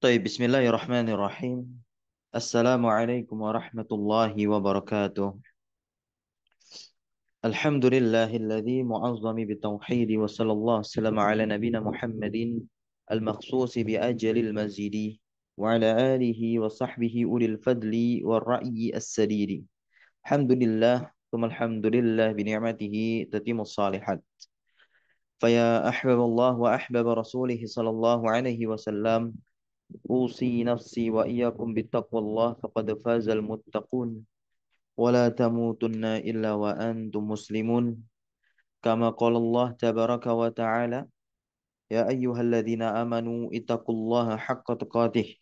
طيب بسم الله الرحمن الرحيم. السلام عليكم ورحمة الله وبركاته. الحمد لله الذي معظم بالتوحيد وصلى الله وسلم على نبينا محمد المخصوص بأجل المزيد وعلى آله وصحبه أولي الفضل والرأي السديد. الحمد لله ثم الحمد لله بنعمته تتم الصالحات. فيا أحباب الله وأحباب رسوله صلى الله عليه وسلم، أوصي نفسي وإياكم بتقوى الله فقد فاز المتقون ولا تموتن إلا وأنتم مسلمون. كما قال الله تبارك وتعالى: يا أيها الذين آمنوا اتقوا الله حق تقاته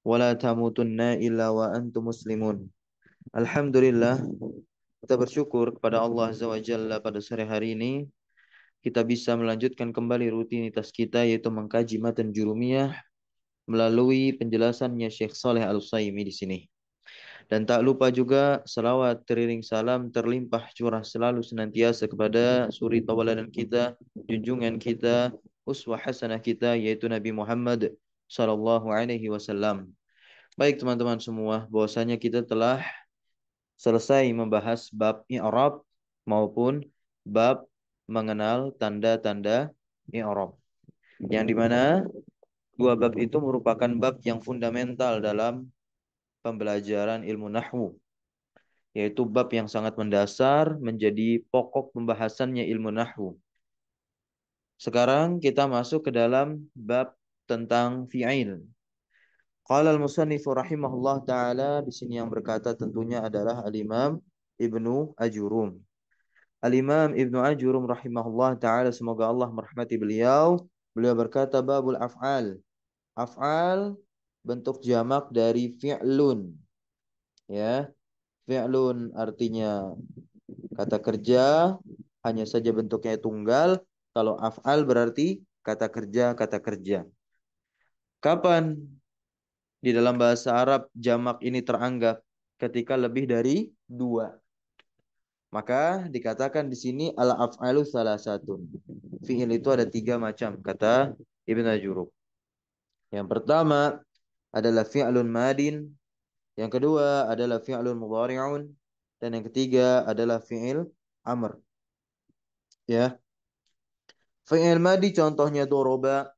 ولا تموتن إلا وأنتم مسلمون. Alhamdulillah, kita bersyukur kepada Allah Azza wa Jalla pada sore hari ini kita bisa melanjutkan kembali rutinitas kita, yaitu mengkaji matan Jurumiyah melalui penjelasannya Syekh Saleh Al-Utsaimin di sini. Dan tak lupa juga selawat teriring salam terlimpah curah selalu senantiasa kepada suri tauladan kita, junjungan kita, uswah hasanah kita, yaitu Nabi Muhammad sallallahu alaihi wasallam. Baik teman-teman semua, bahwasanya kita telah selesai membahas bab i'rab maupun bab mengenal tanda-tanda i'rab. Yang dimana dua bab itu merupakan bab yang fundamental dalam pembelajaran ilmu nahwu, yaitu bab yang sangat mendasar menjadi pokok pembahasannya ilmu nahwu. Sekarang kita masuk ke dalam bab tentang fi'il. Qala al-musannifu rahimahullah taala, di sini yang berkata tentunya adalah Al-Imam Ibnu Ajurum. Al-Imam Ibnu Ajurum rahimahullah taala, semoga Allah merahmati beliau. Beliau berkata babul af'al. Af'al bentuk jamak dari fi'lun. Ya, fi'lun artinya kata kerja, hanya saja bentuknya tunggal. Kalau af'al berarti kata kerja, kata kerja. Kapan di dalam bahasa Arab jamak ini teranggap? Ketika lebih dari dua. Maka dikatakan di sini al-af'alu salasatun. Fi'il itu ada tiga macam, kata Ibn Ajurub. Yang pertama adalah fi'lun madin. Yang kedua adalah fi'lun mudhari'un. Dan yang ketiga adalah fi'il amr. Ya. Fi'il madi contohnya doroba.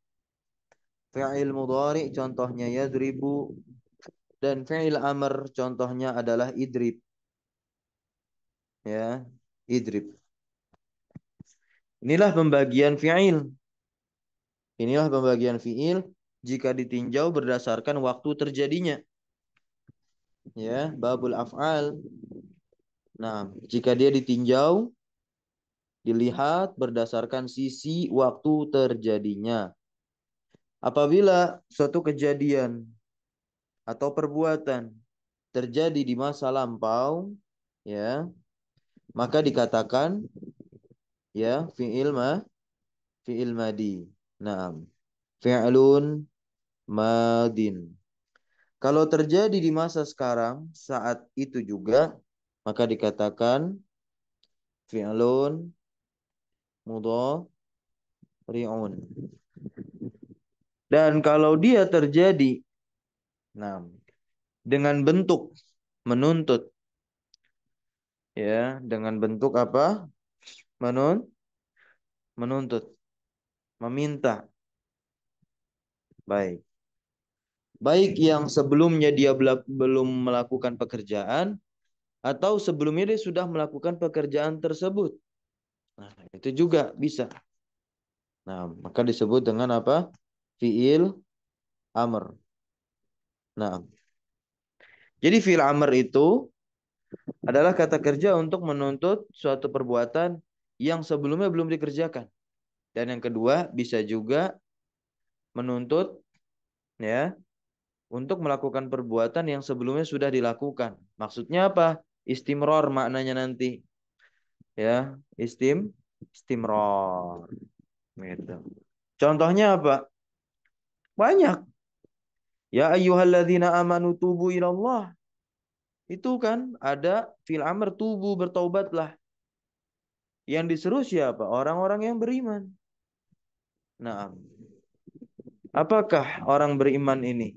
Fi'il mudhari contohnya yadribu. Dan fi'il amr contohnya adalah idrib. Ya, idrib. Inilah pembagian fi'il. Inilah pembagian fi'il jika ditinjau berdasarkan waktu terjadinya. Ya, babul af'al. Nah, jika dia ditinjau, dilihat berdasarkan sisi waktu terjadinya. Apabila suatu kejadian atau perbuatan terjadi di masa lampau, ya, maka dikatakan ya fi'il madi. Naam. Fi'lun madin. Kalau terjadi di masa sekarang, saat itu juga, maka dikatakan fi'lun mudhari'un. Dan kalau dia terjadi, nah, dengan bentuk menuntut, ya, dengan bentuk apa? Menuntut, meminta. Baik. Baik yang sebelumnya dia belum melakukan pekerjaan, atau sebelumnya dia sudah melakukan pekerjaan tersebut. Nah, itu juga bisa. Nah, maka disebut dengan apa? Fi'il amr. Nah, jadi fi'il amr itu adalah kata kerja untuk menuntut suatu perbuatan yang sebelumnya belum dikerjakan. Dan yang kedua, bisa juga menuntut ya untuk melakukan perbuatan yang sebelumnya sudah dilakukan. Maksudnya apa? Istimror maknanya nanti. Ya, istimror. Gitu. Contohnya apa? Banyak. Ya ayyuhalladzina amanu tubu ilallah. Itu kan ada fil amr, tubu, bertaubatlah. Yang diseru siapa? Orang-orang yang beriman. Nah, Apakah orang beriman ini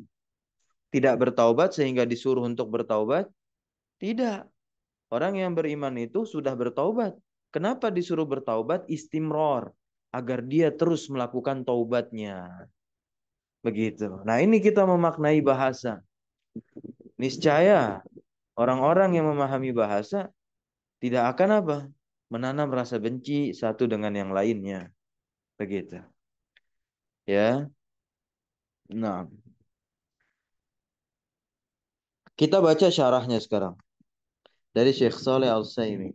tidak bertaubat sehingga disuruh untuk bertaubat? Tidak. Orang yang beriman itu sudah bertaubat. Kenapa disuruh bertaubat? Istimror. Agar dia terus melakukan taubatnya. Begitu. Nah, ini kita memaknai bahasa. Niscaya orang-orang yang memahami bahasa tidak akan apa? Menanam rasa benci satu dengan yang lainnya. Begitu. Ya. Nah, kita baca syarahnya sekarang dari Syekh Saleh Al-Utsaimin.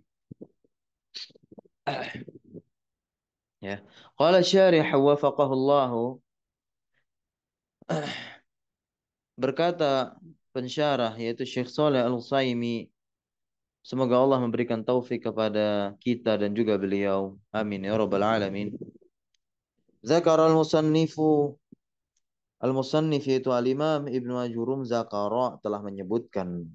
Ya. Qala syarih wafaqahu Allah, berkata pensyarah yaitu Syekh Saleh Al-Utsaimin, semoga Allah memberikan taufik kepada kita dan juga beliau. Amin ya rabbal alamin. Zakar al-musannifu, al-musannif yaitu al-Imam Ibnu Ajurum Zakara telah menyebutkan,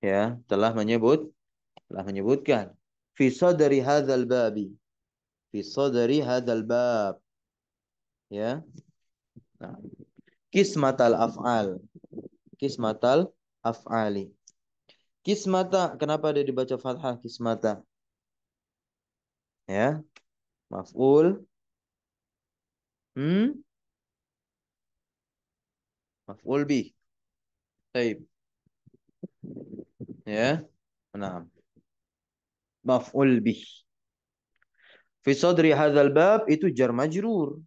ya, telah menyebutkan fi sadri hadzal babi, fi sadri hadzal bab, ya. Nah, kismatal af'al, kismatal af'ali. Kismata, kenapa dia dibaca fathah kismata? Ya, maf'ul, hmm, maf'ul bih. Baik, ya. Nah, maf'ul bih. Fi sadri hadzal bab itu jar majrur.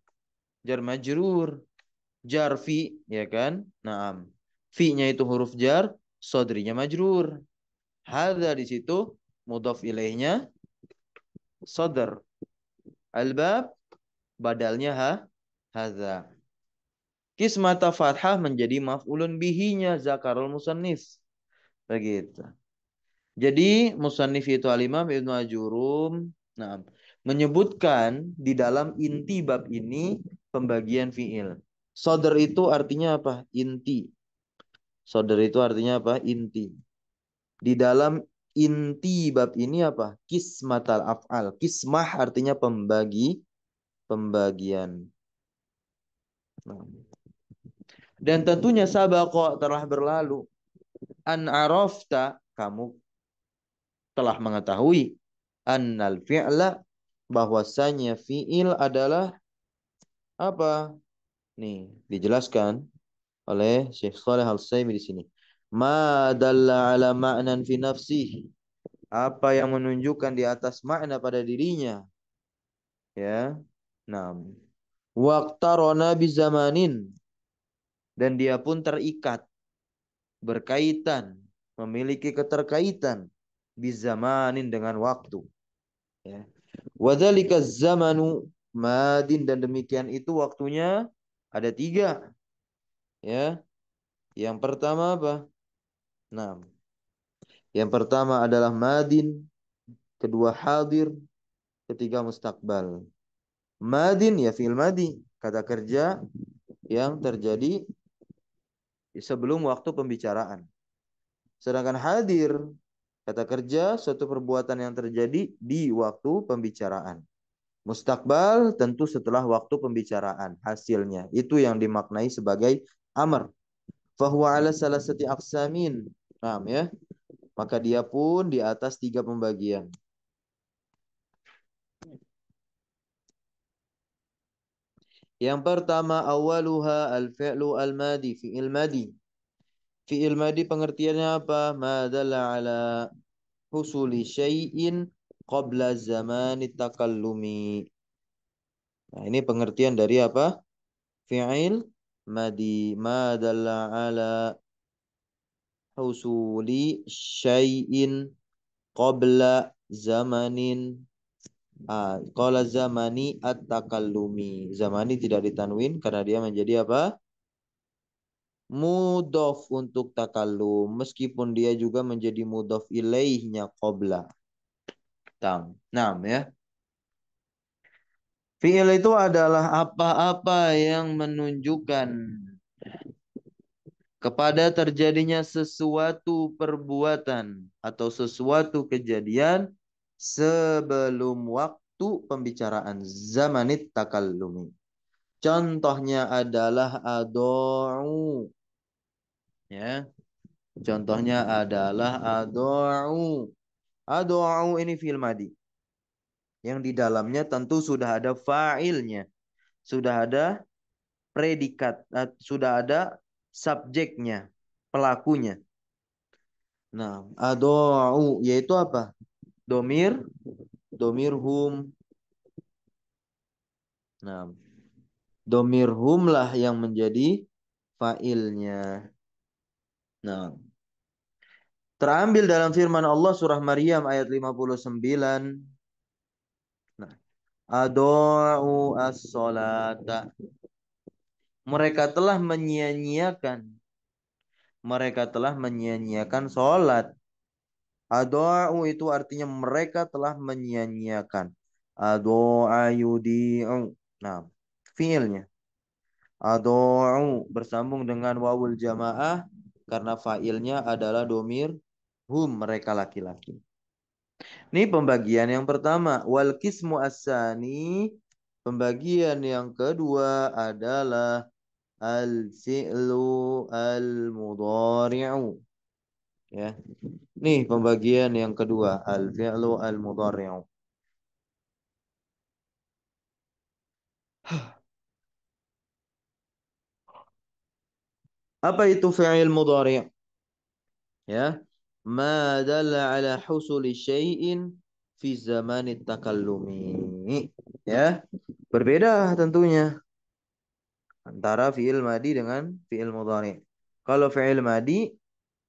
Jar majrur, jar fi, ya kan? Naam. Fi-nya itu huruf jar, sadrinya majrur. Hadza di situ mudhaf ilaihnya sadr. Al-bab badalnya hadza. Kismata fathah menjadi maf'ulun bihinya zakarul musannif. Begitu. Jadi musannif itu al-Imam Ibnu Ajurum, nah, menyebutkan di dalam inti bab ini pembagian fiil. Sodar itu artinya apa? Inti. Sodar itu artinya apa? Inti. Di dalam inti bab ini apa? Kismatal af'al. Kismah artinya pembagian. Nah. Dan tentunya sabaqa telah berlalu. An arafta, kamu telah mengetahui. Annal fi'la, bahwasanya fi'il adalah apa? Nih, dijelaskan oleh Syekh Shalih Al-Utsaimin di sini. Ma dalla ala ma'nan fi nafsihi. Apa yang menunjukkan di atas makna pada dirinya, ya. Nah, waqtarana bi zamanin, dan dia pun terikat, berkaitan, memiliki keterkaitan bizamanin dengan waktu, ya. Wadzalika zamanu madin, dan demikian itu waktunya ada tiga, ya. Yang pertama apa? Nah, yang pertama adalah madin, kedua hadir, ketiga mustakbal. Madin ya fi'il madi, kata kerja yang terjadi sebelum waktu pembicaraan. Sedangkan hadir, kata kerja suatu perbuatan yang terjadi di waktu pembicaraan. Mustakbal tentu setelah waktu pembicaraan hasilnya. Itu yang dimaknai sebagai amr. Fahuwa ala salasati aqsamin. Paham ya? Maka dia pun di atas tiga pembagian. Yang pertama awaluha al-fi'lu al-madi, fi'il madi. Fi'il madi pengertiannya apa? Madalla ala husuli syai'in qabla zamani takallumi. Nah, ini pengertian dari apa? Fi'il madi. Madalla ala husuli syai'in qabla zamanin. Qala zamani at-takallumi. Zamani tidak ditanwin karena dia menjadi apa? Mudhof untuk takallum, meskipun dia juga menjadi mudhof ilaihnya qabla. Tam. Ya. Fi'il itu adalah apa-apa yang menunjukkan kepada terjadinya sesuatu perbuatan atau sesuatu kejadian sebelum waktu pembicaraan, zamanit takallumi. Contohnya adalah ado'u. Ya, contohnya adalah ado'u. Ado'u ini fi'il madi. Yang di dalamnya tentu sudah ada fa'ilnya. Sudah ada predikat. Sudah ada subjeknya. Pelakunya. Nah, ado'u yaitu apa? Domir. Domir hum. Nah, domir hum lah yang menjadi fa'ilnya. Nah, terambil dalam firman Allah surah Maryam ayat 59. Nah, ado'u as-salata. Mereka telah menyia-nyiakan. Mereka telah menyia-nyiakan sholat. Ado'u itu artinya mereka telah menyia-nyiakan. Ado'a yudi'u. Nah, fiilnya. Ado'u bersambung dengan wawul jamaah karena fa'ilnya adalah domir hum, mereka laki-laki. Ini pembagian yang pertama. Wal kismu asani. Pembagian yang kedua adalah al-fi'lu al-mudhari'u. Ya. Nih pembagian yang kedua. Al-fi'lu al-mudhari'u. Apa itu fi'il mudhari'? Ya. Ma dalla ala husuli syai'in fi zamanit takallumi. Ya. Berbeda tentunya antara fi'il madi dengan fi'il mudhari'. Kalau fi'il madi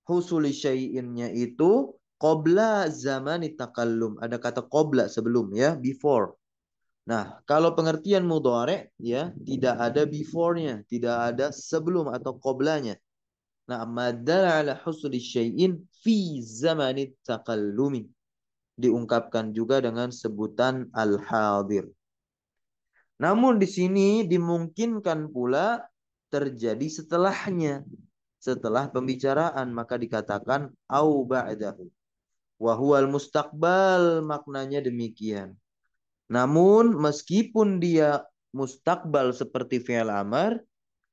husuli syai'innya itu qabla zaman takallum. Ada kata qabla sebelum ya, before. Nah, kalau pengertian mudhari' ya, tidak ada before-nya, tidak ada sebelum atau qoblanya. Nah, madalla ala husuli syai'in fi zaman takallumi. Diungkapkan juga dengan sebutan al-hadir. Namun di sini dimungkinkan pula terjadi setelahnya. Setelah pembicaraan maka dikatakan au ba'dahu. Wa huwal mustaqbal maknanya demikian. Namun meskipun dia mustakbal seperti fi'il amar,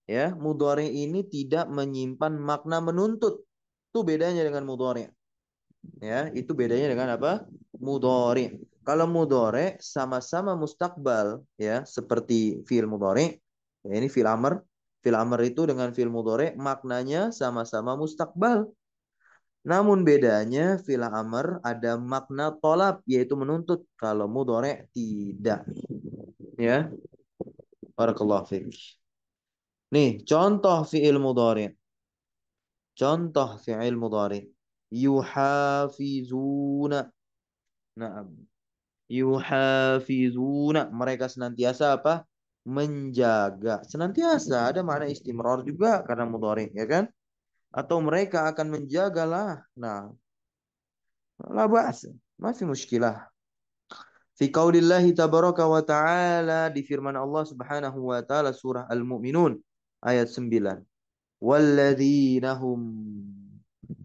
ya, mudhari ini tidak menyimpan makna menuntut. Itu bedanya dengan mudhari. Ya, itu bedanya dengan apa? Mudhari. Kalau mudhari sama-sama mustakbal ya, seperti fi'il mudhari. Ya, ini fi'il amr. Fi'il amr itu dengan fi'il mudhari maknanya sama-sama mustakbal. Namun bedanya fi'il amr ada makna tolab yaitu menuntut. Kalau mudhari tidak. Ya, barakallahu fiik. Nih, contoh fi'il mudhari. Contoh fi'il mudhari. Yuhafizuna. Nah, yuhafizuna. Mereka senantiasa apa? Menjaga. Senantiasa ada makna istimrar juga karena mudhari, ya kan? Atau mereka akan menjagalah. Nah, la ba'as. Masih muskilah. Fi qaulillahi tabaraka wa ta'ala di firman Allah Subhanahu wa taala surah Al-Mu'minun ayat 9. Walladzina hum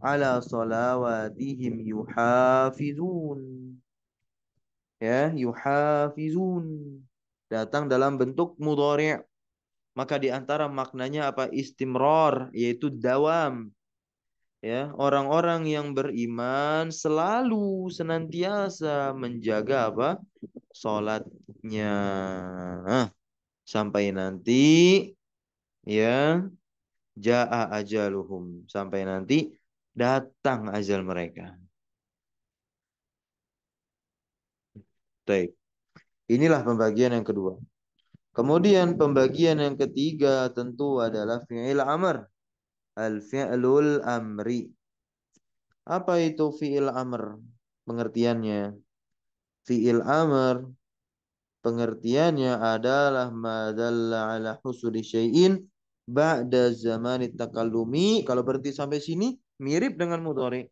ala salawatihim yuhafizun. Ya, yuhafizun. Datang dalam bentuk mudhari'. Maka di antara maknanya apa? Istimrar, yaitu dawam. Ya, orang-orang yang beriman selalu senantiasa menjaga apa? Salatnya. Nah, sampai nanti ya jaa ajaluhum, sampai nanti datang ajal mereka. Baik. Inilah pembagian yang kedua. Kemudian pembagian yang ketiga tentu adalah fi'il amr. Al-fi'lul amri. Apa itu fi'il amr? Pengertiannya. Fi'il amr pengertiannya adalah madalla ala husuli syai'in ba'da zamani takallumi. Kalau berhenti sampai sini mirip dengan mudhari.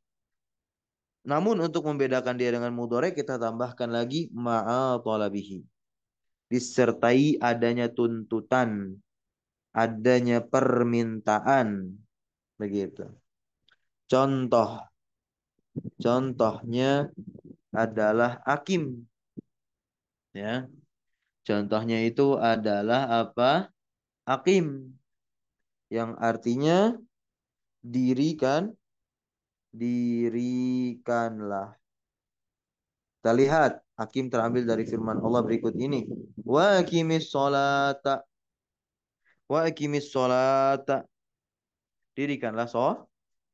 Namun untuk membedakan dia dengan mudhari kita tambahkan lagi ma'a talabihi. Disertai adanya tuntutan, adanya permintaan, begitu. Contoh, contohnya adalah akim, ya. Contohnya itu adalah apa? Aqim, yang artinya dirikan, dirikanlah. Kita lihat, Aqim terambil dari firman Allah berikut ini. Wa aqimis sholata, wa aqimis sholata. Dirikanlah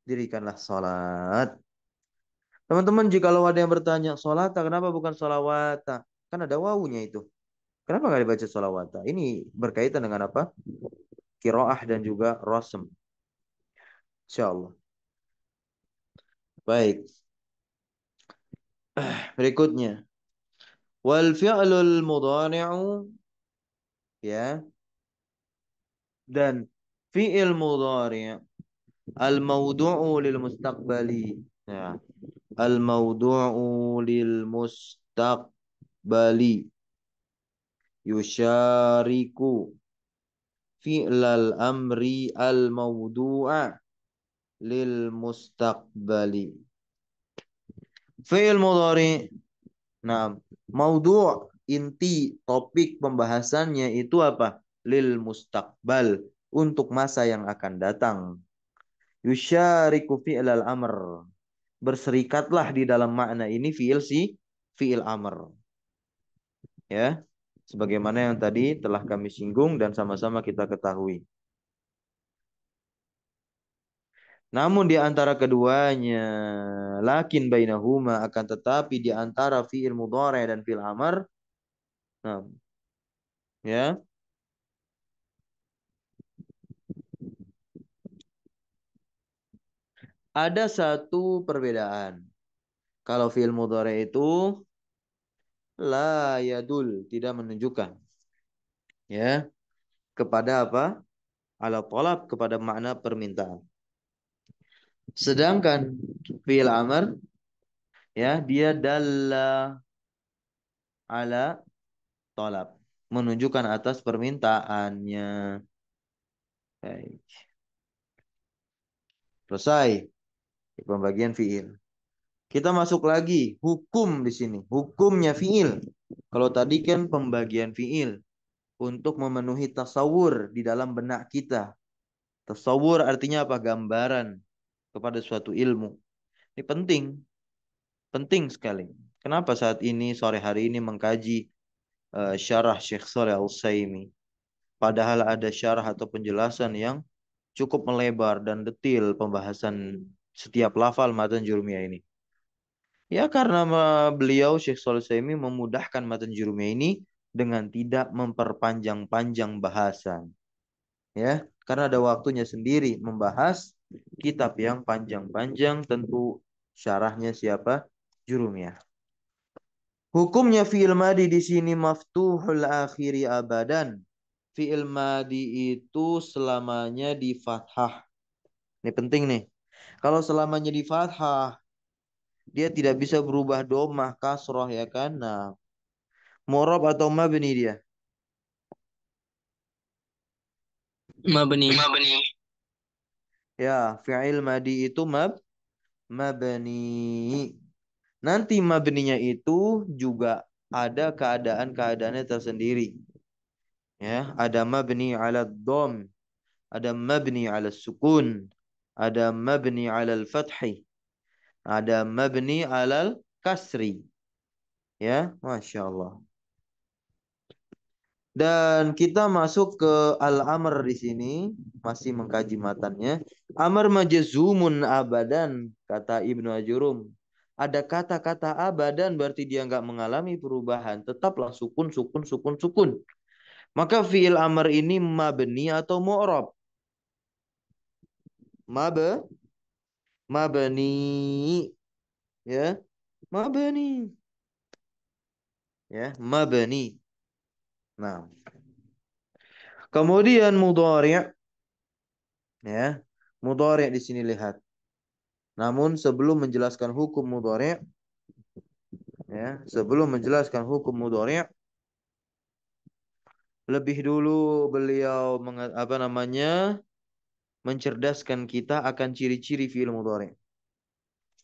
dirikanlah sholat. Teman-teman, jikalau ada yang bertanya, sholata kenapa bukan sholawata? Kan ada wawunya itu. Kenapa nggak dibaca sholawata? Ini berkaitan dengan apa? Kiroah dan juga rosem. Insya Allah. Baik. Berikutnya. Wal fi'lul mudhari'u, ya, dan fi'il mudhari' al mawdu'u lil mustaqbali. Ya. Al mawdu'u lil mustaqbali yusyariku fi'lal amri al mawdu'a lil mustaqbali. Fi'il mudhari'. Nah, maudhu' inti topik pembahasannya itu apa? Lil mustaqbal, untuk masa yang akan datang. Yusyariku fi'lal amr. Berserikatlah di dalam makna ini fi'il amr. Ya. Sebagaimana yang tadi telah kami singgung dan sama-sama kita ketahui. Namun di antara keduanya, lakin bainahuma, akan tetapi di antara fi'il mudhari dan fi'il amr, nah, ya, ada satu perbedaan. Kalau fi'il mudhari itu la yadul, tidak menunjukkan, ya, kepada apa? Ala talab, kepada makna permintaan. Sedangkan fi'il amr, ya, dia dalla ala talab, menunjukkan atas permintaannya. Baik. Selesai pembagian fi'il. Kita masuk lagi hukum di sini. Hukumnya fi'il. Kalau tadi kan pembagian fi'il untuk memenuhi tasawur di dalam benak kita. Tasawur artinya apa? Gambaran kepada suatu ilmu. Ini penting, penting sekali. Kenapa saat ini sore hari ini mengkaji syarah Syekh Shalih Al-Utsaimin? Padahal ada syarah atau penjelasan yang cukup melebar dan detil pembahasan setiap lafal matan jurumiyah ini. Ya karena beliau Syekh Shalih Al-Utsaimin memudahkan matan jurumiyah ini dengan tidak memperpanjang-panjang bahasan. Ya, karena ada waktunya sendiri membahas kitab yang panjang-panjang, tentu syarahnya siapa? Jurumiyah. Hukumnya fi'il madi di sini maftuhul akhiri abadan. Fi'il madi itu selamanya di fathah. Ini penting nih. Kalau selamanya di fathah, dia tidak bisa berubah domah, kasroh, ya kan? Nah, mu'rab atau mabni dia? Mabni. Mabni. Ya, fi'il madi itu mabni. Nanti mabninya itu juga ada keadaan-keadaannya tersendiri. Ya, ada mabni ala dhom, ada mabni ala sukun, ada mabni ala fathi, ada mabni ala kasri. Ya, Masya Allah. Dan kita masuk ke al-amr di sini, masih mengkaji matannya. Amr majezumun abadan, kata Ibnu Ajurum. Ada kata-kata abadan berarti dia nggak mengalami perubahan, tetaplah sukun, sukun, sukun, sukun. Maka fiil amr ini mabni atau mu'rab? Mab, mabni, ya, mabni, ya, mabni. Nah, kemudian mudhari', ya, mudhari' di sini lihat. Namun sebelum menjelaskan hukum mudhari', ya, sebelum menjelaskan hukum mudhari', lebih dulu beliau apa namanya? Mencerdaskan kita akan ciri-ciri fi'il mudhari'.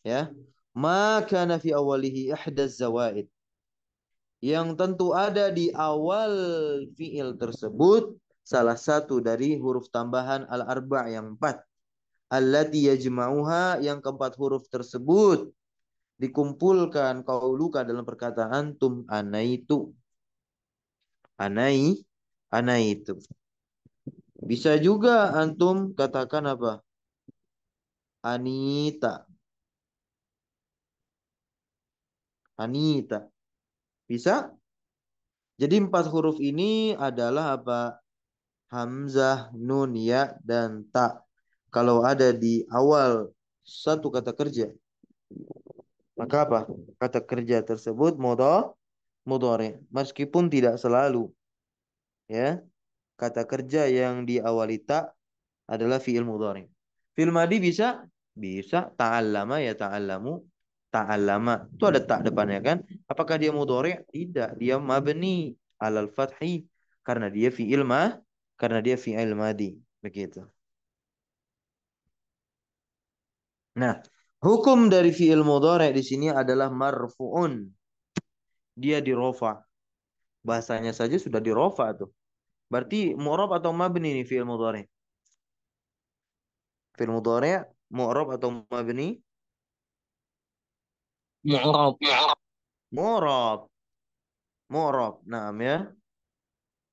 Ya. Ma kana fi awalihi ihdaz zawaid. yang tentu ada di awal fiil tersebut salah satu dari huruf tambahan al-arba' yang empat. Allati yajma'uha yang keempat huruf tersebut dikumpulkan qauluka dalam perkataan tum anaitu. Anai, anaitu. Bisa juga antum katakan apa? Anita, Anita. Bisa? Jadi empat huruf ini adalah apa? Hamzah, nun, ya, dan ta. Kalau ada di awal satu kata kerja, maka apa? Kata kerja tersebut mudhari. Meskipun tidak selalu, ya. Kata kerja yang diawali ta adalah fiil mudhari. Fiil madi bisa? Bisa. Ta'allama ya ta'allamu. Ta'allama. Itu ada tak depannya kan? Apakah dia mudhari? Tidak. Dia mabni alal fathi. Karena dia karena dia fiil madi. Begitu. Nah, hukum dari fiil mudhari di sini adalah marfu'un. Dia dirofa. Bahasanya saja sudah dirofa tuh. Berarti mu'rab atau mabni nih fiil mudhari? Fiil mudhari mu'rab atau mabni? Mu'rab. Mu'rab. Mu'rab. Nah, ya.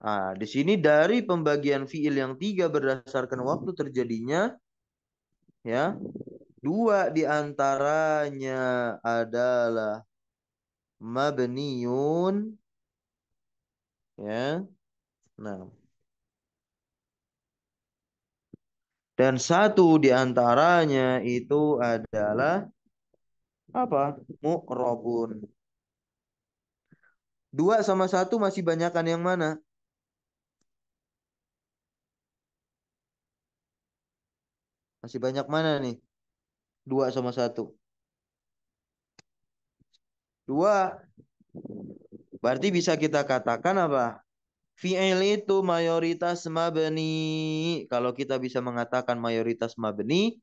Ah, di sini dari pembagian fiil yang tiga berdasarkan waktu terjadinya, ya, dua diantaranya adalah mabniun, ya. Nah, dan satu diantaranya itu adalah apa? Mu'rabun. Dua sama satu masih banyakan yang mana? Masih banyak mana nih? Dua sama satu. Dua. Berarti bisa kita katakan apa? Fi'il itu mayoritas mabni. Kalau kita bisa mengatakan mayoritas mabni,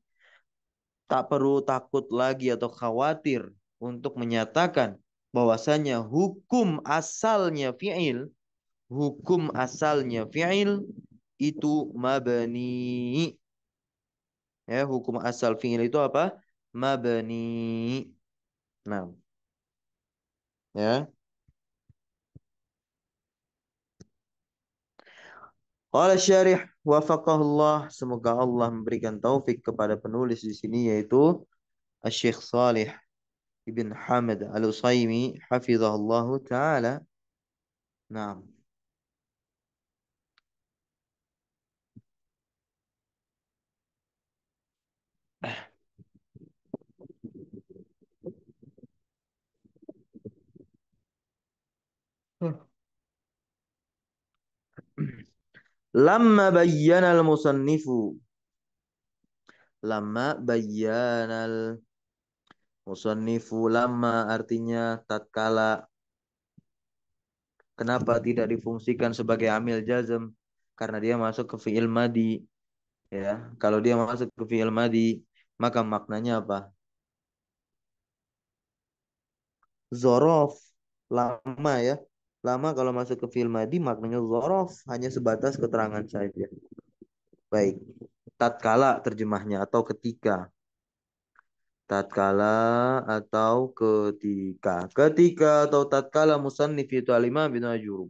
tak perlu takut lagi atau khawatir untuk menyatakan bahwasanya hukum asalnya fi'il itu mabni. Ya, hukum asal fi'il itu apa? Mabni. Nah, ya. Qala syarih wafaqahullah, semoga Allah memberikan taufik kepada penulis di sini yaitu Asy-Syaikh Shalih Ibn Hamad Al-Utsaimin hafizahullahu taala. Nah, lamma bayyana al-musannifu, lamma bayyana al-musannifu, lamma artinya tatkala. Kenapa tidak difungsikan sebagai amil jazm? Karena dia masuk ke fiil madi, ya. Kalau dia masuk ke fiil madi, maka maknanya apa? Zorof, lama ya. Lama kalau masuk ke fiil madi maknanya zorof, hanya sebatas keterangan saja. Baik. Tatkala terjemahnya atau ketika. Tatkala atau ketika. Ketika atau tatkala musannif itu alimah bin ajurub.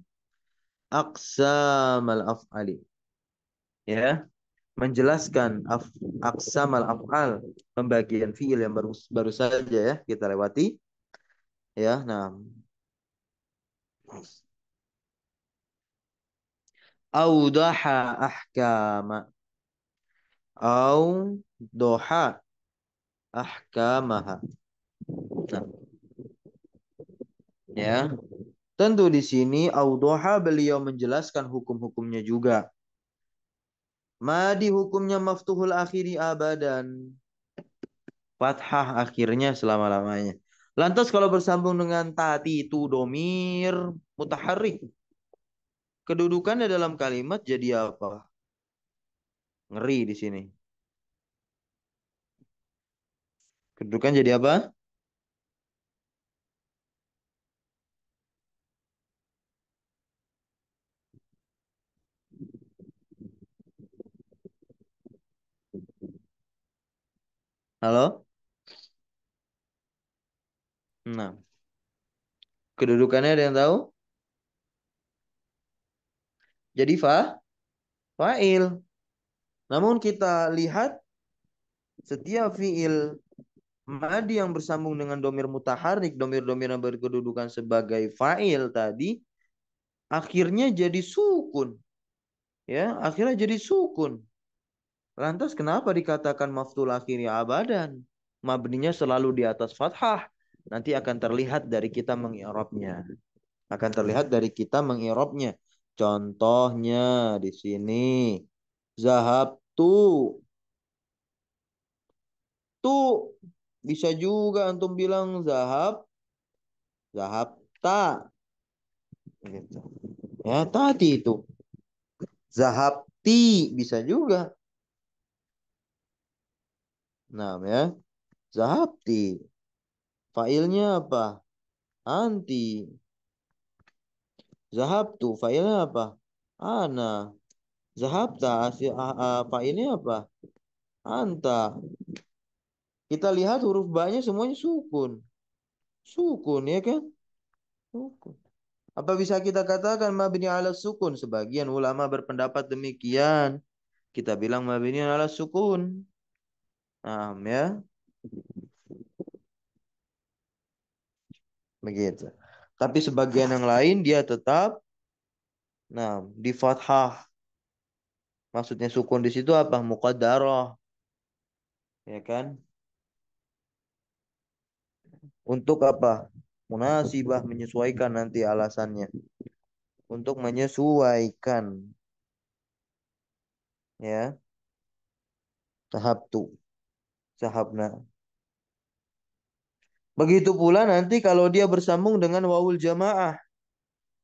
Aqsamal af'ali. Ya. Menjelaskan aqsamal af'al. Pembagian fiil yang baru saja ya kita lewati. Ya, nah. Audaha ahkama. Au doha ahkamaha. Nah, ya. Tentu di sini audoha beliau menjelaskan hukum-hukumnya juga. Madi hukumnya maftuhul akhiri abadan. Fathah akhirnya selama-lamanya. Lantas kalau bersambung dengan tati itu domir mutaharrik. Kedudukannya dalam kalimat jadi apa? Ngeri di sini. Kedudukan jadi apa? Halo? Nah, kedudukannya ada yang tahu? Jadi fa'il. Namun kita lihat setiap fi'il madi yang bersambung dengan domir mutaharik, domir-domir yang berkedudukan sebagai fa'il tadi, akhirnya jadi sukun. Ya, akhirnya jadi sukun. Lantas kenapa dikatakan maftul akhiri abadan? Mabninya selalu di atas fathah. Nanti akan terlihat dari kita mengi'rabnya. Akan terlihat dari kita mengi'rabnya. Contohnya di sini. Zahab tu. Tu. Bisa juga antum bilang zahab. Zahab ta. Gitu. Ya tadi itu. Zahab ti. Bisa juga. Nah ya. Zahab ti. Failnya apa? Anti. Zahabtu failnya apa? Ana. Zahabta failnya apa? Anta. Kita lihat huruf ba-nya semuanya sukun. Sukun ya kan? Sukun. Apa bisa kita katakan mabni ala sukun? Sebagian ulama berpendapat demikian. Kita bilang mabni ala sukun. Nah, ya, begitu. Tapi sebagian yang lain dia tetap di fathah. Maksudnya sukun di situ apa? Muqaddarah, ya kan? Untuk apa? Munasibah menyesuaikan nanti alasannya. Untuk menyesuaikan ya. Tahap tu, sahabna. Begitu pula nanti kalau dia bersambung dengan wawul jamaah.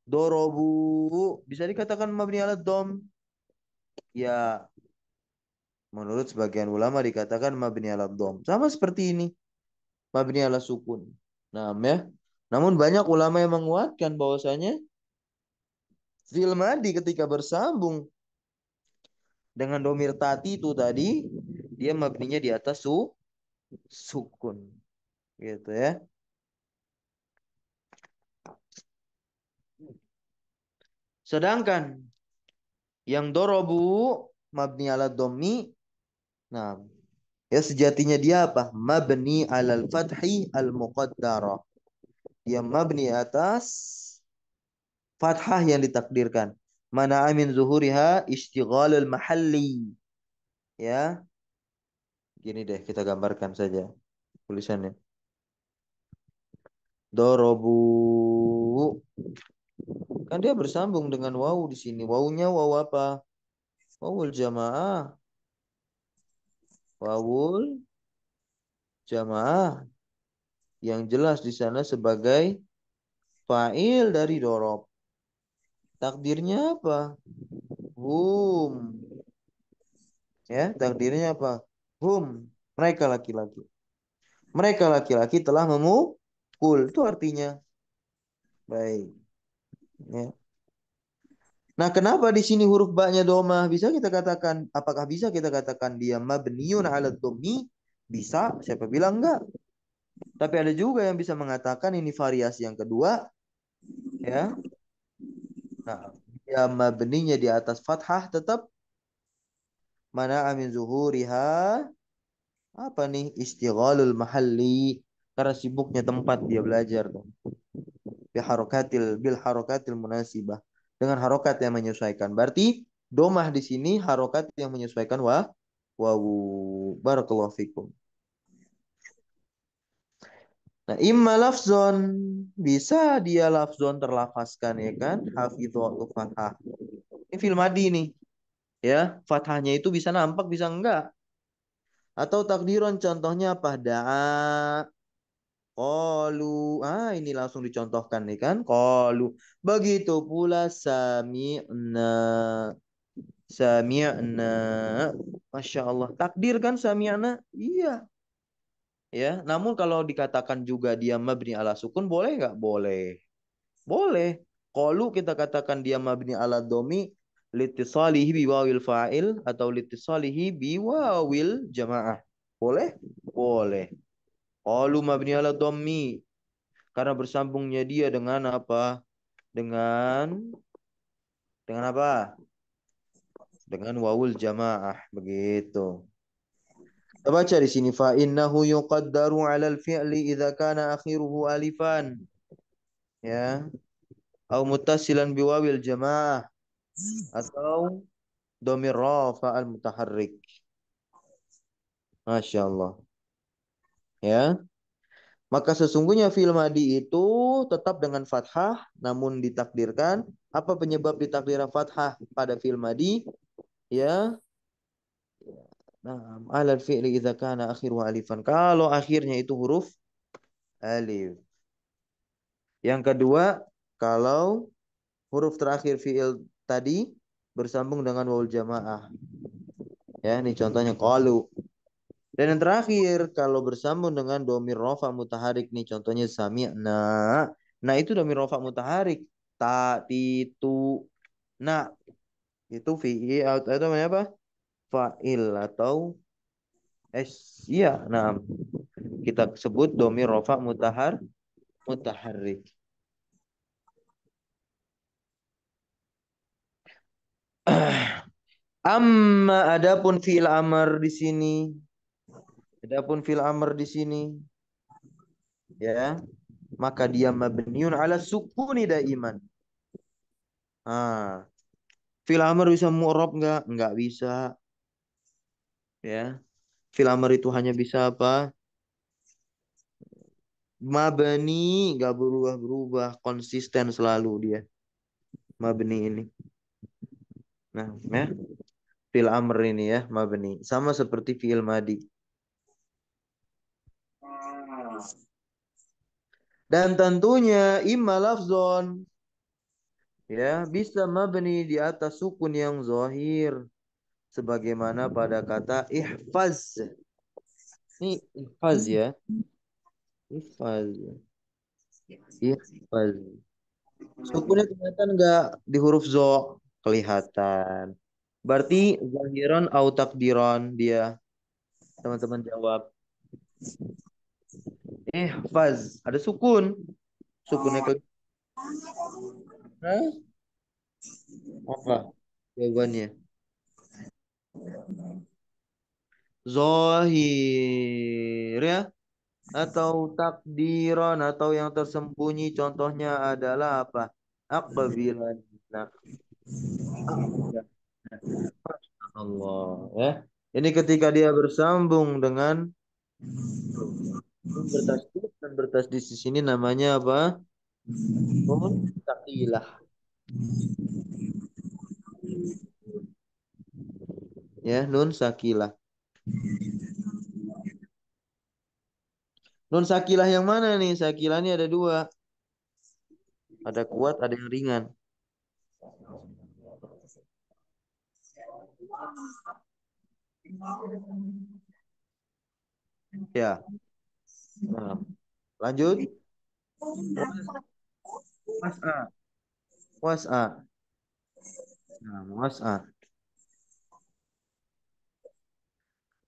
Dorobu bisa dikatakan mabni ala dom. Ya, menurut sebagian ulama dikatakan mabni ala dom. Sama seperti ini, mabni ala sukun. Nah, ya. Namun banyak ulama yang menguatkan bahwasanya fi'il madi ketika bersambung dengan domir tati itu tadi dia mabninya di atas sukun gitu ya. Sedangkan yang dorobu mabni ala domi, nah ya sejatinya dia apa? Mabni alal fathi al muqaddarah. Dia mabni atas fathah yang ditakdirkan. Mana amin zuhuriha istighalul mahalli. Ya, gini deh kita gambarkan saja tulisannya. Dorobu kan dia bersambung dengan wawu di sini. Wawunya wawu apa? Wawul jamaah. Wawul jamaah yang jelas di sana sebagai fa'il dari dorob. Takdirnya apa? Hum. Ya, takdirnya apa? Hum. Mereka laki-laki. Mereka laki-laki telah memukul. Itu artinya. Baik. Ya. Nah, kenapa di sini huruf ba-nya domah? Bisa kita katakan, apakah bisa kita katakan dia mabniun ala dhammi? Bisa, siapa bilang enggak? Tapi ada juga yang bisa mengatakan ini variasi yang kedua, ya. Nah, dia mabninya di atas fathah tetap mana amin zuhuriha apa nih istighalul mahalli karena sibuknya tempat dia belajar tuh. Bil harokatil munasibah dengan harokat yang menyesuaikan. Berarti domah di sini harokat yang menyesuaikan wawu. Barakallahu fikum. Nah, imma lafzon bisa dia lafzon terlafazkan ya kan? Hafidhu atau fathah. Ini fil madi nih, ya. Fathahnya itu bisa nampak bisa enggak? Atau takdiron contohnya apa? Da'a. Qalu. Ini langsung dicontohkan nih kan? Qalu. Begitu pula sami'na. Sami'na. Masya Allah. Takdir kan sami'na? Iya. Ya. Namun kalau dikatakan juga dia mabni ala sukun, boleh nggak? Boleh. Boleh. Qalu kita katakan dia mabni ala domi. Litisalihi biwawil fa'il. Atau litisalihi biwawil jamaah. Boleh? Boleh. Qalu mabni ala dhammi. Karena bersambungnya dia dengan apa? Dengan apa? Dengan wawul jamaah. Begitu. Kita baca di sini fa innahu yuqaddaru 'ala al-fi'li idza kana akhiruhu alifan ya au muttasilan biwawil jamaah atau dhamir rafa al-mutaharrik. Masya Allah. Ya. Maka sesungguhnya fi'il madi itu tetap dengan fathah namun ditakdirkan apa penyebab ditakdirkan fathah pada fi'il madi? Ya. Nah, alal fi'li idza kana akhiruhu alifan. Kalau akhirnya itu huruf alif. Yang kedua, kalau huruf terakhir fiil tadi bersambung dengan wawul jamaah. Ya, ini contohnya qalu. Dan yang terakhir, kalau bersambung dengan domir rofa mutaharik nih contohnya sami'na. Nah, itu domir rofa mutaharik. Ta, ti, tu. Nah, itu fiil atau namanya apa? Fa'il atau iya. Nah, kita sebut domir rofa mutaharik. Amma adapun fiil amr di sini. Adapun fiil amr di sini ya, maka dia mabniun ala sukuni daiman. Ah, fiil amr bisa mu'rab enggak? Enggak bisa ya. Fiil amr itu hanya bisa apa? Mabni, enggak berubah-berubah, konsisten selalu dia. Mabni ini. Nah, ya, fiil amr ini ya, mabni. Sama seperti fiil madi. Dan tentunya imma lafzon ya, bisa mabni di atas sukun yang zahir sebagaimana pada kata ihfaz. Ini ihfaz ya. Ihfaz. Ihfaz. Sukunnya kelihatan nggak di huruf zo? Kelihatan. Berarti zahiran au takdiran dia. Teman-teman jawab. Ihfaz. Ada sukun. Sukunnya kelihatan. Apa jawabannya? Zahir ya. Atau takdiran atau yang tersembunyi contohnya adalah apa? Aqbilan. Nah, Allah ya. Ini ketika dia bersambung dengan nun bertasdid dan bertasdid di sini namanya apa? Nun sakilah. Ya, nun sakilah. Nun sakilah yang mana nih? Sakilah ini ada dua. Ada kuat, ada yang ringan. Ya. Nah, lanjut. Was'a. Was'a. Nah, was'a.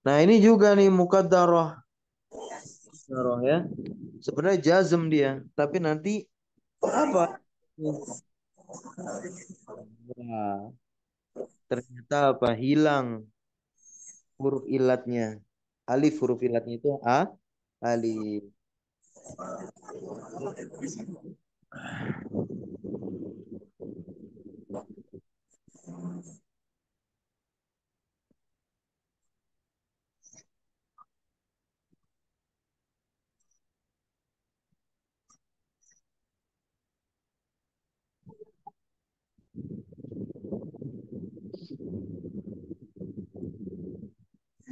Nah, ini juga nih mukaddarah. Mukaddarah ya. Sebenarnya jazm dia, tapi nanti apa? Nah, ternyata apa? Hilang huruf ilatnya. Alif huruf ilatnya itu alif.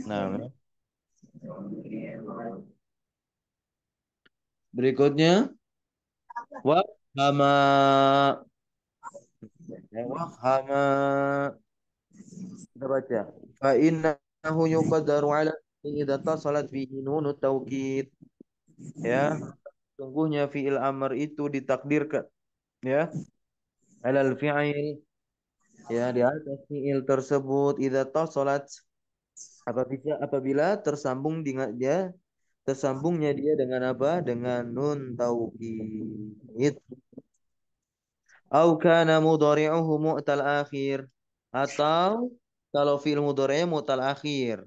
Nah, berikutnya wahama. Ya, wahama. Kita baca. Fa innahu yuqaddaru ala idza tasalat fihi nunut taukid. Ya, sungguhnya fiil amr itu ditakdirkan ya alal fi'il ya di atas fiil tersebut idza tasalat Apabila tersambung dengan dia tersambungnya dia dengan apa? Dengan nun taukid. Au kana mudhari'uhu mu'tal akhir. Atau kalau fi'il mudhari'nya mu'tal akhir.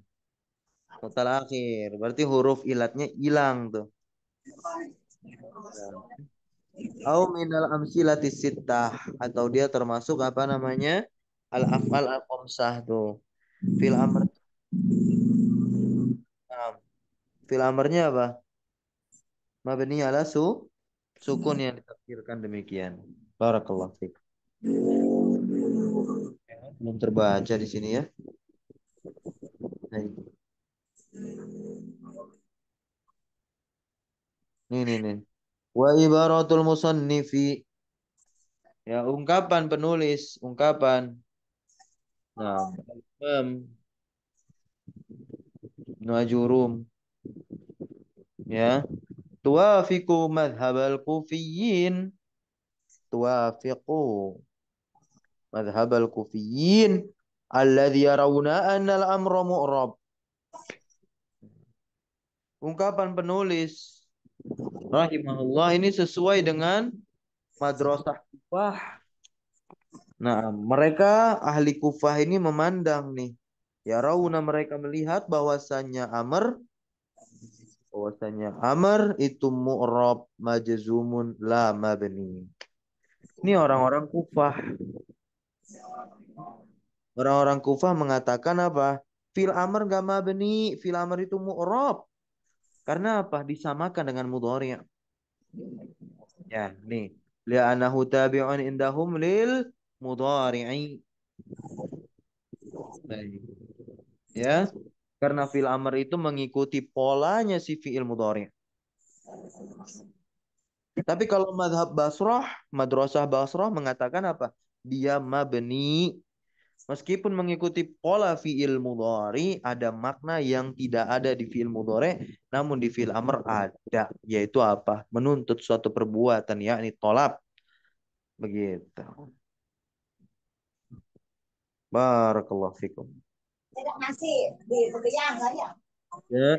Mu'tal akhir. Berarti huruf ilatnya hilang tuh. Ya. Au minal amsilati sittah. Atau dia termasuk apa namanya? Al-af'al al-khamsah tuh. Fil amr. Nah, fil amrnya apa? Mabni ala sukun yang ditafsirkan demikian. Barakallahu fiik. Belum terbaca di sini ya. Nah, ini. Wa ibaratul musannifi. Ya, ungkapan penulis, ungkapan. Nah, Imam Nuajurum ya. Tuafiqu madhabal kufiyin. Tuafiqu madhabal kufiyin. Alladhi yarawna anna al-amra mu'rab. Ungkapan penulis rahimahullah ini sesuai dengan madrasah Kufah. Nah, mereka ahli Kufah ini memandang nih. Ya rauna mereka melihat bahwasanya Amr itu mu'rab majzumun la mabni. Ini orang-orang Kufah. Orang-orang Kufah mengatakan apa? Fil amr gak mabni, fil amr itu mu'rab. Karena apa? Disamakan dengan mudhari'. Ya, nih. Li'anahu tabi'un indahum lil mudhari'i. Baik. Ya. Karena fil amr itu mengikuti polanya si fi'il mudhari'. Tapi kalau madrasah Basrah mengatakan apa? Dia mabni. Meskipun mengikuti pola fi'il mudhari, ada makna yang tidak ada di fi'il mudhari, namun di fi'il amr ada. Yaitu apa? Menuntut suatu perbuatan, yakni tolab. Begitu. Barakallahu fikum. Tidak nasi di pekerjaan kan ya? Ya.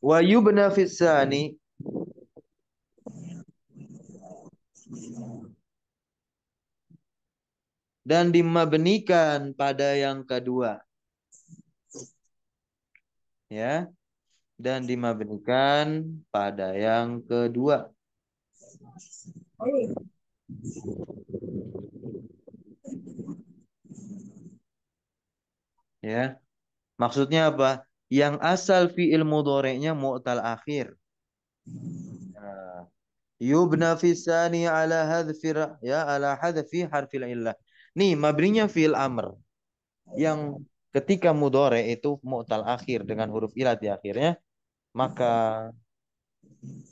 Wa yubna fissani. Dan dimabnikan pada yang kedua. Ya. Dan dimabnikan pada yang kedua. Ya. Maksudnya apa? Yang asal fi'il mudhari'nya mu'tal akhir. Nah, yubna fisani ala hadfi ala hadfi harfil illah. Nih, mabninya fi'il amr yang ketika mudhari itu mu'tal akhir dengan huruf ilah di akhirnya, maka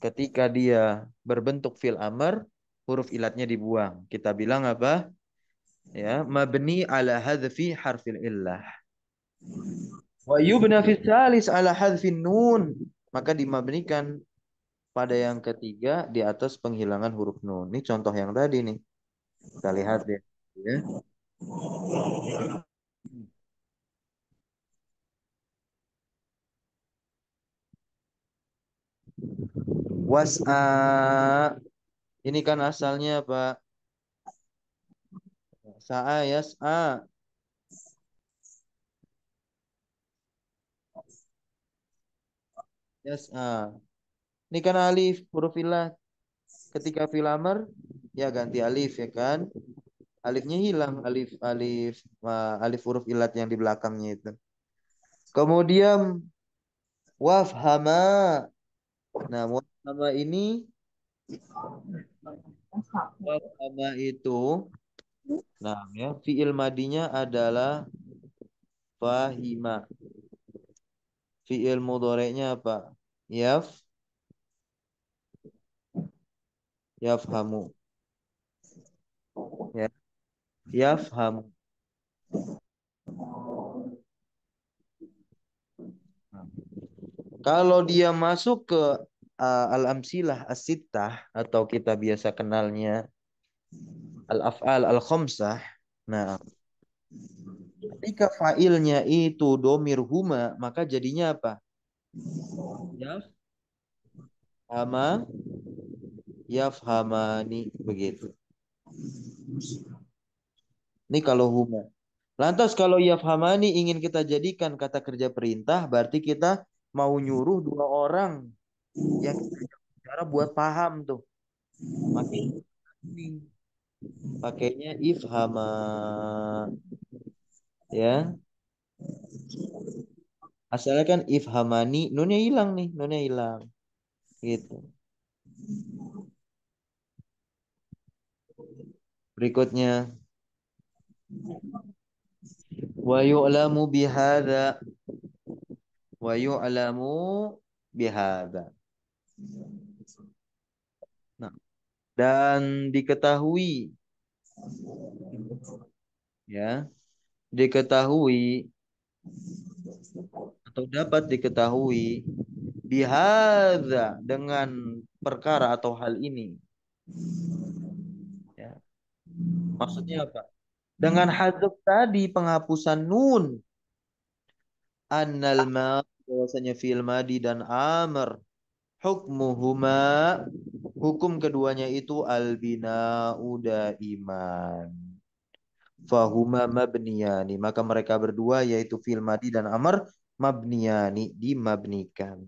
ketika dia berbentuk fi'il amr, huruf ilatnya dibuang. Kita bilang apa? Ya, mabni ala hadfi harfil illah. Wa yubna fis salis ala hadfin nun. Maka dimabnikan pada yang ketiga di atas penghilangan huruf nun. Ini contoh yang tadi nih. Kita lihat deh. Ya. Was'a. Ini kan asalnya Pak. Sa'a yas'a. Yas'a. Ini kan alif huruf ilah. Ketika fil amr ya ganti alif ya kan. Alifnya hilang. Alif huruf ilat yang di belakangnya itu. Kemudian wafhama. Nah, wafhama ini wafhama itu nah ya fiil madinya adalah fahima. Fiil mudhari'nya apa? Yaf yafhamu. Ya, yafhamu. Kalau dia masuk ke al-amsilah as-sittah atau kita biasa kenalnya al-af'al al-khamsah. Nah, Ketika fa'ilnya itu domir huma, maka jadinya apa? Ya, hama, yafhamani, begitu. Ini kalau huma. Lantas kalau yafhamani ingin kita jadikan kata kerja perintah, berarti kita mau nyuruh dua orang yang kita bicara buat paham tuh. Pakai ini. Pakainya ifhama. Ya. Asalnya kan ifhamani, nunnya hilang nih, nunnya hilang. Gitu. Berikutnya, wa yu'lamu bihadza, wa yu'lamu bihadza. Nah, dan diketahui, ya, diketahui atau dapat diketahui bihadza, dengan perkara atau hal ini. Ya. Maksudnya apa? Dengan hadzuf tadi, penghapusan nun, annal ma, bahwasanya fi'il madi dan amr, hukmuhuma, hukum keduanya itu albina'u daiman. Fahuma mabniyani, maka mereka berdua yaitu fi'il madi dan amr mabniyani, dimabnikan.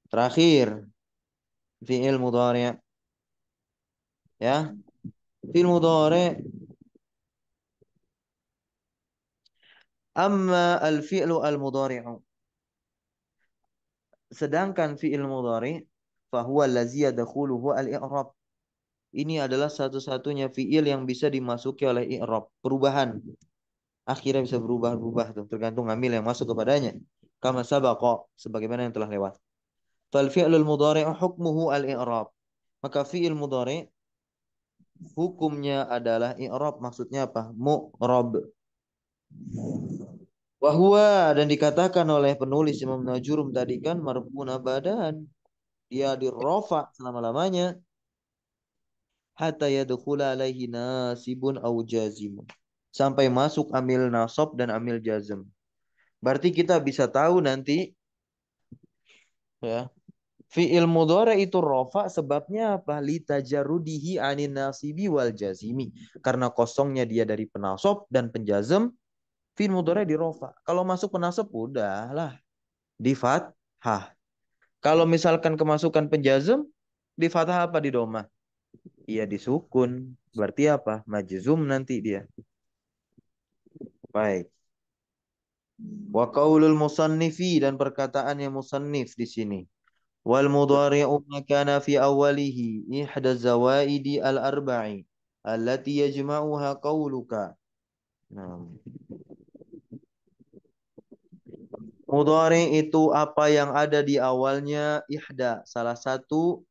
Terakhir, fi'il mudhari', ya. Fi'il mudhari', amma al-fi'lu al-mudhari'u, sedangkan fi'il mudhari' fahuwa allazi yadkhuluhu al-i'rab. Ini adalah satu-satunya fi'il yang bisa dimasuki oleh i'rab, perubahan. Akhirnya bisa berubah-ubah tuh, tergantung amil yang masuk kepadanya. Kama sabaqa, sebagaimana yang telah lewat. Fal fi'lul mudhari'u hukmuhu al-i'rab. Maka fi'il mudhari' hukumnya adalah i'rab, maksudnya apa? Mu'rab. Wahwa, dan dikatakan oleh penulis Imam Najurum tadi kan marfuna badan. Dia dirofa selama-lamanya hatta yadkhula alaihi nasibun au jazimun. Sampai masuk amil nasab dan amil jazm. Berarti kita bisa tahu nanti, ya, fi'il mudhari itu rofa sebabnya apa? Litajarudihi anin nasibi wal jazimi. Karena kosongnya dia dari penasab dan penjazm, fi'il mudhari di rofa. Kalau masuk penasab udahlah di fathah. Kalau misalkan kemasukan penjazm, di fathah apa di domah? Iya disukun. Berarti apa? Majzum nanti dia. Baik. Wa qaulul musannifi, dan perkataannya musannif di sini. Wal mudhari'u ma kana fi awwalihi ihda zawaidi al arba'i allati yajma'uha qauluka. Nah, mudhari itu apa yang ada di awalnya ihda, salah satu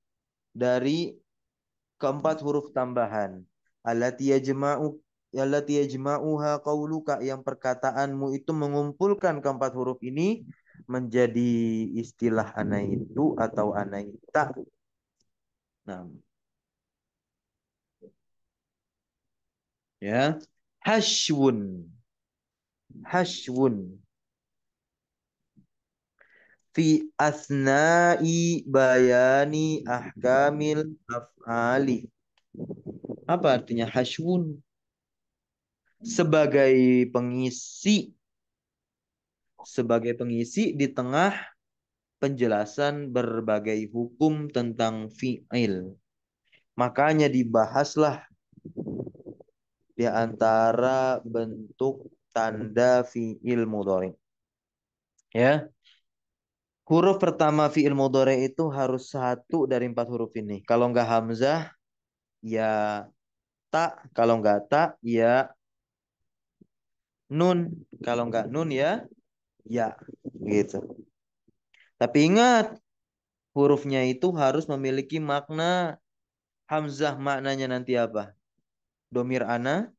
dari keempat huruf tambahan. Allati yajma'uha qauluka, yang perkataanmu itu mengumpulkan keempat huruf ini menjadi istilah anaitu atau anaita. Nah, ya. Hashwun. Hashwun fi asna'i bayani ahkamil af'ali. Apa artinya hashwun? Sebagai pengisi, sebagai pengisi di tengah penjelasan berbagai hukum tentang fi'il. Makanya dibahaslah di antara bentuk tanda fi'il mudhari. Ya, huruf pertama fi'il mudhari itu harus satu dari empat huruf ini. Kalau nggak hamzah, ya tak. Kalau nggak tak, ya nun. Kalau nggak nun, ya ya. Gitu. Tapi ingat, hurufnya itu harus memiliki makna. Hamzah maknanya nanti apa? Domir ana.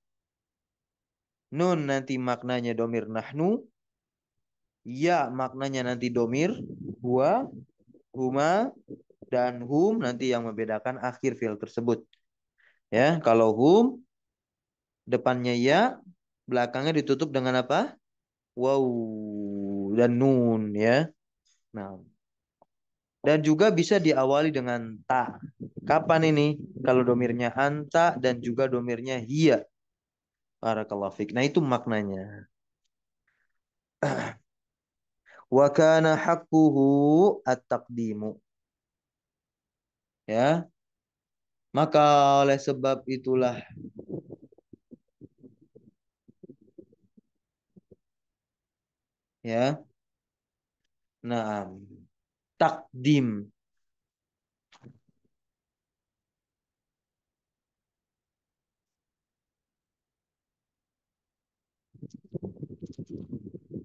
Nun nanti maknanya domir nahnu. Ya maknanya nanti domir huwa, huma, dan hum nanti yang membedakan akhir fi'il tersebut. Ya, kalau hum depannya ya, belakangnya ditutup dengan apa? Waw dan nun ya. Nah, dan juga bisa diawali dengan ta. Kapan ini? Kalau domirnya anta dan juga domirnya hiya. Barakallahu fik. Nah, itu maknanya. Wa kana haqquhu at-taqdimu. Ya. Maka oleh sebab itulah ya. Nah, takdim.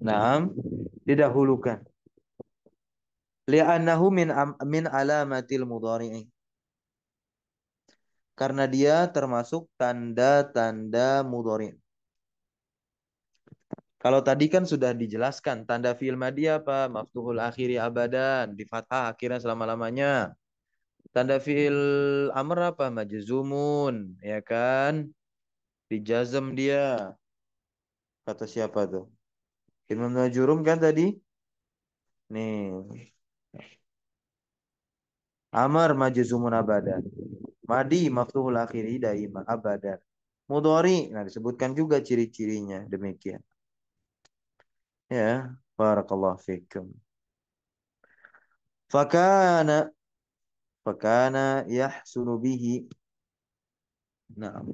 Nah, didahulukan. Li'annahu min alamatil mudhari'i. Karena dia termasuk tanda-tanda mudhari'. Kalau tadi kan sudah dijelaskan tanda fi'il madhi apa? Maftuhul akhiri abadan, di fathah akhirnya selama-lamanya. Tanda fi'il amr apa? Majzumun, ya kan? Dijazm dia. Kata siapa tuh? Imam Najurum kan tadi? Nih. Amr majzumun abadan. Madi maftuhul akhiri daima abadan. Mudhari, nah disebutkan juga ciri-cirinya demikian. Ya, barakallahu fikum. Fakana fakana yahsunu bihi. Nah,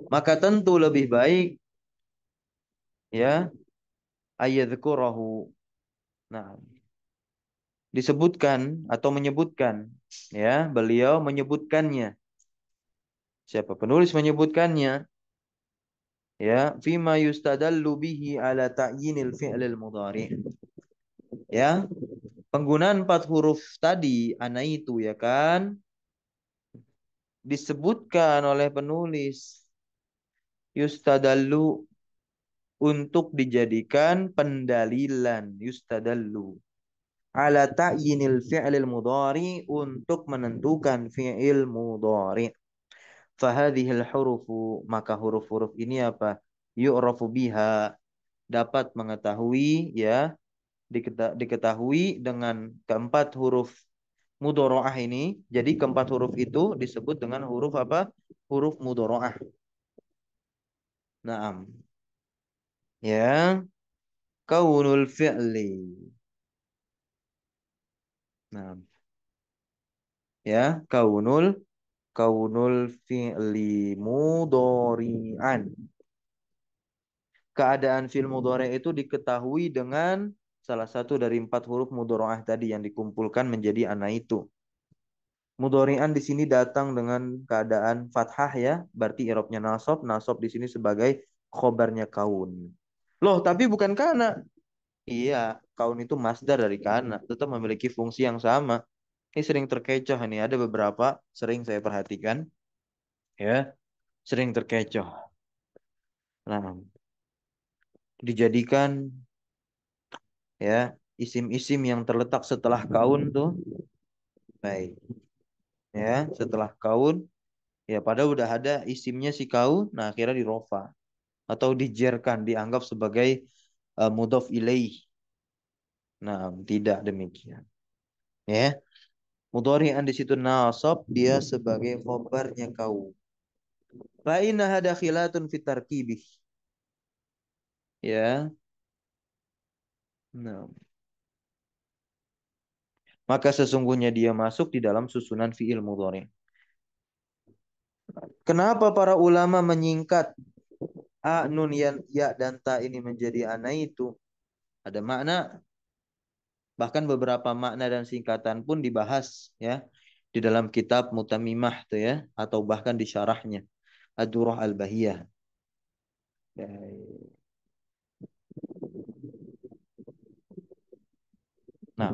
maka tentu lebih baik ya ayyadhkurahu. Nah, disebutkan atau menyebutkan ya, beliau menyebutkannya. Siapa penulis menyebutkannya? Ya, fima yustadallu bihi ala ta'yinil fi'lil mudhari'. Ya, penggunaan 4 huruf tadi ana itu ya kan disebutkan oleh penulis yustadallu untuk dijadikan pendalilan yustadallu ala ta'yinil fi'lil mudhari untuk menentukan fi'il mudhari. Fahadhil hurufu maka huruf-huruf ini apa? Yu'rafu biha dapat mengetahui ya diketahui dengan keempat huruf mudharaah ini. Jadi keempat huruf itu disebut dengan huruf apa? Huruf mudharaah. Naam. Ya, kaunul fi'li. Nah, ya, kaunul fi'li mudhari'an. Keadaan fi'il mudhari' itu diketahui dengan salah satu dari 4 huruf mudharaah tadi yang dikumpulkan menjadi ana itu. Mudhari'an di sini datang dengan keadaan fathah ya, berarti i'rabnya nasab. Nasab di sini sebagai khobarnya kaun. Loh, tapi bukan kana. Iya, kaun itu masdar dari kana, tetap memiliki fungsi yang sama. Ini sering terkecoh ini, ada beberapa sering saya perhatikan ya, sering terkecoh. Nah, dijadikan ya isim-isim yang terletak setelah kaun tuh baik ya, setelah kaun ya padahal udah ada isimnya si kaun, nah akhirnya dirofa atau dijerkan dianggap sebagai mudhof ilaih. Nah, tidak demikian. Ya, mudhari'an di situ nasab dia sebagai khobarnya kaun. Fa inna hada khilatun fit tarkibih. Ya. Nah, maka sesungguhnya dia masuk di dalam susunan fi'il mudhari. Kenapa para ulama menyingkat a, nun, ya dan ta ini menjadi ana itu? Ada makna, bahkan beberapa makna dan singkatan pun dibahas ya di dalam kitab Mutamimah tuh ya, atau bahkan di syarahnya Ad-Durrah Al-Bahiyah. Nah,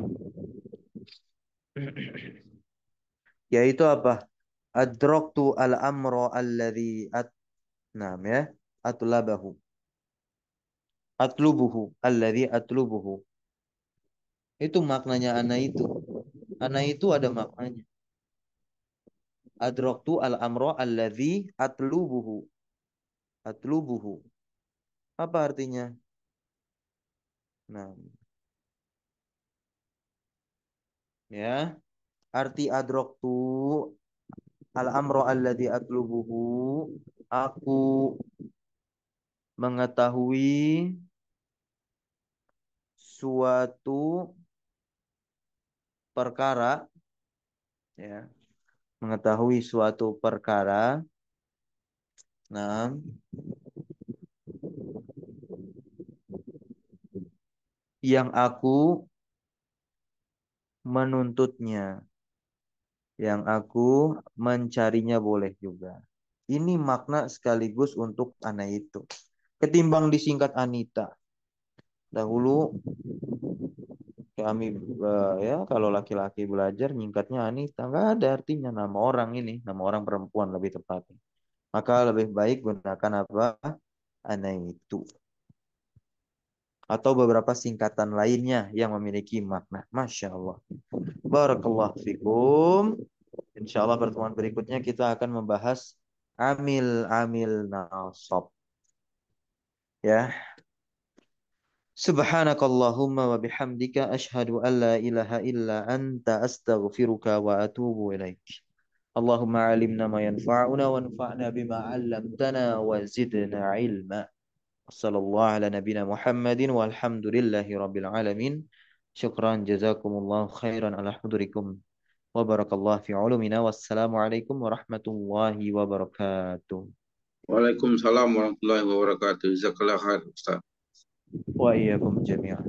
yaitu apa? Adraktu al-amra alladhi nam ya, atlabahu. Atlubuhu alladhi atlubuhu. Itu maknanya ana itu. Ana itu ada maknanya. Adraktu al-amra alladhi atlubuhu. Atlubuhu. Apa artinya? Nah, ya. Arti adroktu al-amro alladhi atlubuhu. Aku mengetahui suatu perkara, ya. Mengetahui suatu perkara. Nah, yang aku menuntutnya, yang aku mencarinya boleh juga. Ini makna sekaligus untuk ana itu. Ketimbang disingkat Anita. Dahulu kami ya kalau laki-laki belajar nyingkatnya Anita, nggak ada artinya nama orang ini, nama orang perempuan lebih tepatnya. Maka lebih baik gunakan apa? Ana itu. Atau beberapa singkatan lainnya yang memiliki makna. Masya Allah. Barakallahu fikum. Insya Allah pertemuan berikutnya kita akan membahas amil-amil nasab. Ya. Subhanakallahumma wa bihamdika ashhadu an la ilaha illa anta astaghfiruka wa atubu ilaik. Allahumma alimna ma yanfa'una wanfa'na bima 'allamtana wa zidna ilma. Wassallallahu ala nabina Muhammadin walhamdulillahi rabbil alamin. Syukran jazakumullahu khairan ala hudurikum wa barakallahu fi ulumina. Wassalamualaikum warahmatullahi wabarakatuh. Waalaikumsalam warahmatullahi wabarakatuh. Jazakallah khair, Ustaz. Wa iyyakum jami'an.